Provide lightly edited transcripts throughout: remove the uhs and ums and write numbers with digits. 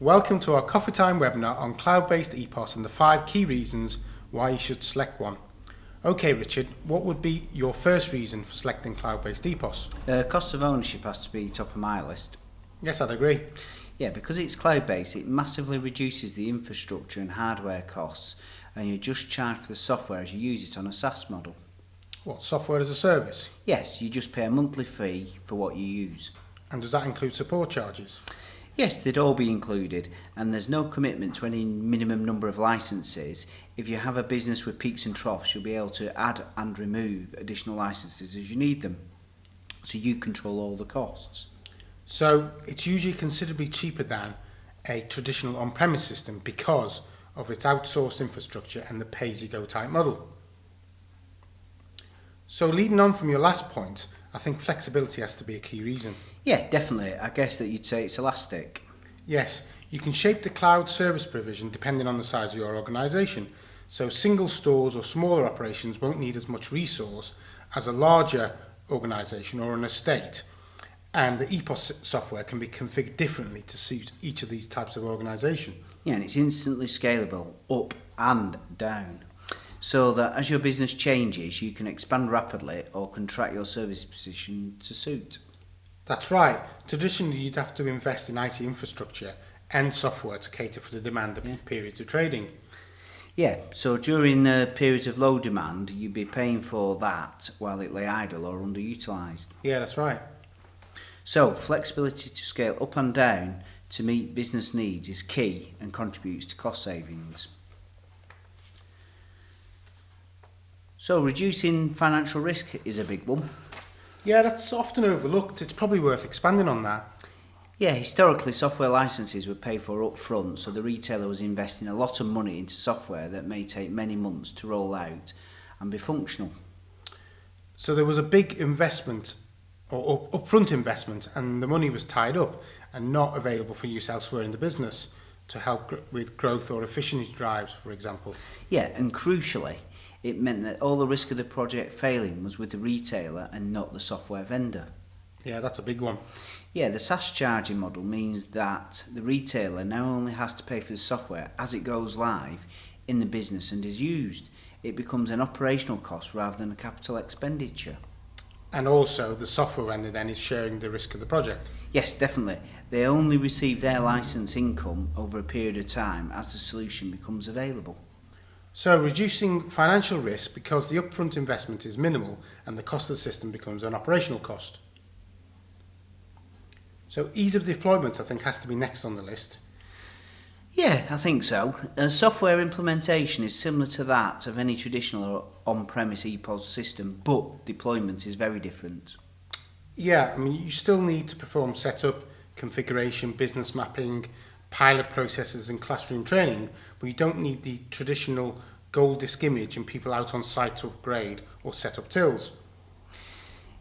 Welcome to our Coffee Time webinar on cloud-based EPoS and the 5 key reasons why you should select one. Okay, Richard, what would be your first reason for selecting cloud-based EPoS? Cost of ownership has to be top of my list. Yes, I'd agree. Yeah, because it's cloud-based, it massively reduces the infrastructure and hardware costs, and you just charge for the software as you use it on a SaaS model. What, software as a service? Yes, you just pay a monthly fee for what you use. And does that include support charges? Yes, they'd all be included, and there's no commitment to any minimum number of licenses. If you have a business with peaks and troughs, you'll be able to add and remove additional licenses as you need them, so you control all the costs. So it's usually considerably cheaper than a traditional on-premise system because of its outsourced infrastructure and the pay-as-you-go type model. So leading on from your last point, I think flexibility has to be a key reason. Yeah, definitely. I guess that you'd say it's elastic. Yes, you can shape the cloud service provision depending on the size of your organisation. So single stores or smaller operations won't need as much resource as a larger organisation or an estate. And the EPoS software can be configured differently to suit each of these types of organisation. Yeah, and it's instantly scalable up and down, so that as your business changes, you can expand rapidly or contract your service position to suit. That's right. Traditionally, you'd have to invest in IT infrastructure and software to cater for the demand of periods of trading. Yeah, so during the periods of low demand, you'd be paying for that while it lay idle or underutilised. Yeah, that's right. So flexibility to scale up and down to meet business needs is key and contributes to cost savings. So reducing financial risk is a big one. Yeah, that's often overlooked. It's probably worth expanding on that. Yeah, historically software licenses were paid for up front, so the retailer was investing a lot of money into software that may take many months to roll out and be functional. So there was a big investment or upfront investment, and the money was tied up and not available for use elsewhere in the business to help with growth or efficiency drives, for example. Yeah, and crucially, it meant that all the risk of the project failing was with the retailer and not the software vendor. Yeah, that's a big one. Yeah, the SaaS charging model means that the retailer now only has to pay for the software as it goes live in the business and is used. It becomes an operational cost rather than a capital expenditure. And also, the software vendor then is sharing the risk of the project. Yes, definitely. They only receive their license income over a period of time as the solution becomes available. So reducing financial risk because the upfront investment is minimal and the cost of the system becomes an operational cost. So ease of deployment, I think, has to be next on the list. Yeah, I think so. Software implementation is similar to that of any traditional on-premise EPoS system, but deployment is very different. Yeah, I mean, you still need to perform setup, configuration, business mapping, pilot processes and classroom training, but you don't need the traditional gold disk image and people out on site to upgrade or set up tills.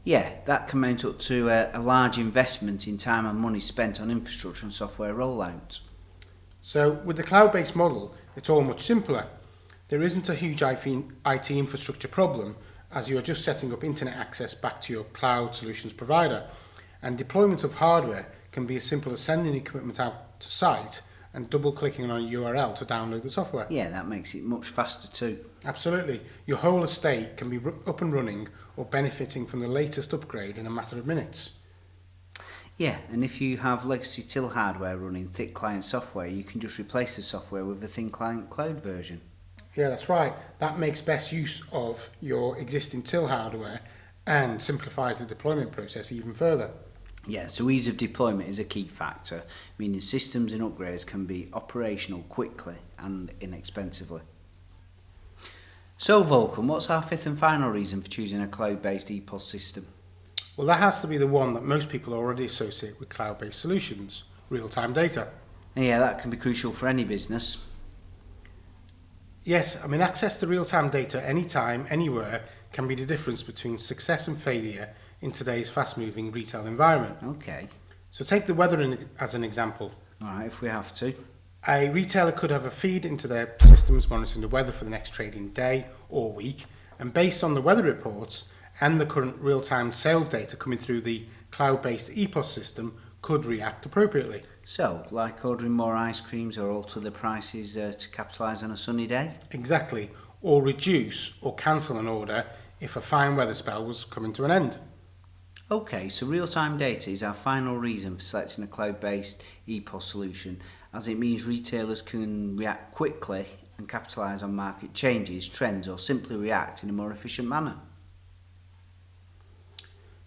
Yeah, that can mount up to a large investment in time and money spent on infrastructure and software rollout. So with the cloud-based model, it's all much simpler. There isn't a huge IT infrastructure problem as you are just setting up internet access back to your cloud solutions provider. And deployment of hardware can be as simple as sending equipment out to site and double-clicking on a URL to download the software. Yeah, that makes it much faster too. Absolutely. Your whole estate can be up and running or benefiting from the latest upgrade in a matter of minutes. Yeah, and if you have legacy till hardware running thick client software, you can just replace the software with a thin client cloud version. Yeah, that's right. That makes best use of your existing till hardware and simplifies the deployment process even further. Yeah, so ease of deployment is a key factor, meaning systems and upgrades can be operational quickly and inexpensively. So Vulcan, what's our fifth and final reason for choosing a cloud-based EPoS system? Well, that has to be the one that most people already associate with cloud-based solutions, real-time data. Yeah, that can be crucial for any business. Yes, I mean, access to real-time data anytime, anywhere can be the difference between success and failure in today's fast-moving retail environment. Okay. So take the weather as an example. All right, if we have to. A retailer could have a feed into their systems monitoring the weather for the next trading day or week, and based on the weather reports and the current real-time sales data coming through the cloud-based EPoS system, could react appropriately. So, like ordering more ice creams or alter the prices to capitalise on a sunny day? Exactly, or reduce or cancel an order if a fine weather spell was coming to an end. Okay, so real-time data is our final reason for selecting a cloud-based EPoS solution, as it means retailers can react quickly and capitalise on market changes, trends, or simply react in a more efficient manner.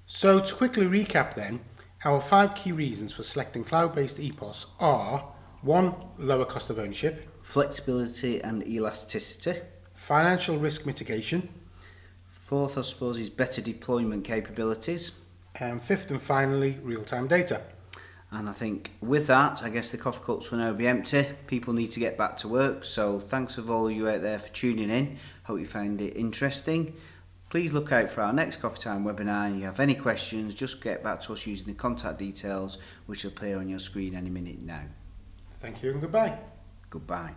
So to quickly recap then, our 5 key reasons for selecting cloud-based EPoS are 1. Lower cost of ownership, Flexibility and elasticity. financial risk mitigation, Fourth, I suppose, is better deployment capabilities. and 5th and finally, real-time data. And I think with that, I guess the coffee cups will now be empty. People need to get back to work. So thanks of all of you out there for tuning in. Hope you found it interesting. Please look out for our next Coffee Time webinar. And if you have any questions, just get back to us using the contact details which will appear on your screen any minute now. Thank you and goodbye. Goodbye.